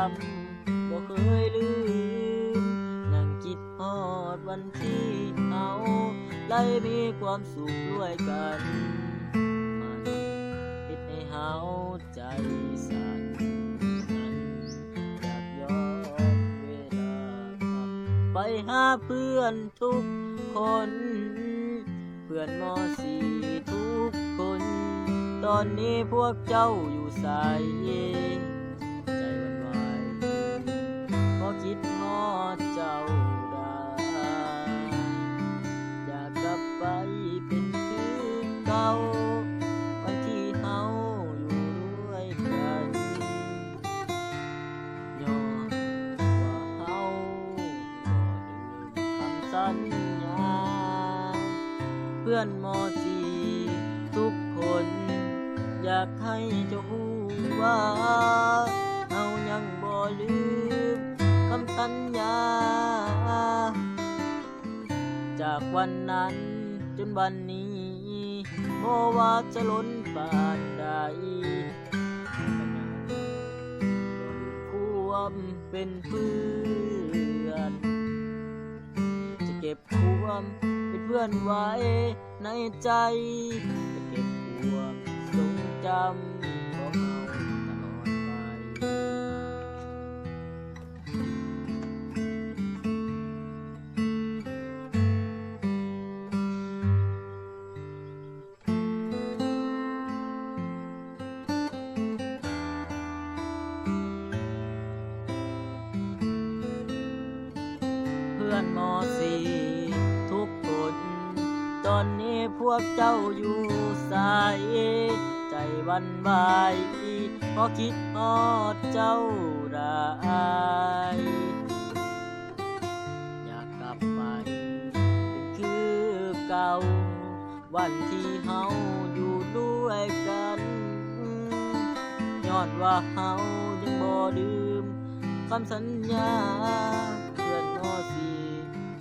ำบ่เคยลืมนั่งคิดฮอดวันที่เอาได้มีความสุขด้วยกันมันเฮ็ดให้เฮาใจสั่นอยากย้อนเวลาไปหาเพื่อนทุกคนเพื่อนมอสีทุกคนตอนนี้พวกเจ้าอยู่ไสใจวันไหวพอคิดฮอดเจ้าได้อยากกลับไปเป็นคือเก่าวันที่เฮาอยู่ด้วยกันย้อนว่าเฮาบ่ลืมคำสัญญาเพื่อนมอสีทุกคนอยากให้เจ้ารู้ว่าเฮายังบ่ลืมคำสัญญาจากวันนั้นจนวันนี้บ่ว่าจะล้นปานใดความเป็นเพื่อนจะเก็บความเป็นเพื่อนไว้ในใจจะเก็บความทรงจำของเราตลอดไปเพื่อนมอสีทุกคนตอนนี้พวกเจ้าอยู่ไสใจวันไหวพอคิดฮอดเจ้าได้อยากกลับไปเป็นคือเก่าวันที่เฮาอยู่ด้วยกันย้อนว่าเฮายังบ่ลืมคำสัญญาเพื่อนมอสี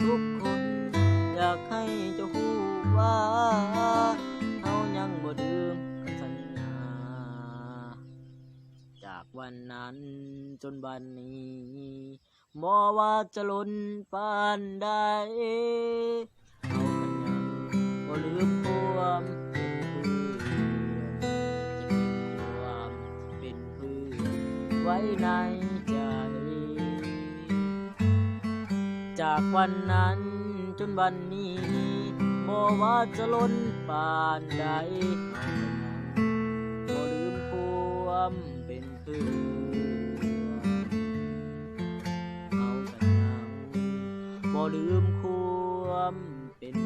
ทุกคนอยากให้เจ้ารู้ว่าเฮายังบ่ลืมคำสัญญาจากวันนั้นจนวันนี้บ่ว่าจะล้นปานใดเฮากันยังบ่ลืมความเป็นเพื่อนจะเก็บความเป็นเพื่อนไว้ในใจจากวันนั้นจนวันนี้บ่ว่าจะล้นปานใดบ่ลืมความเป็นเพื่อนเอากันยังบ่ลืมความเป็น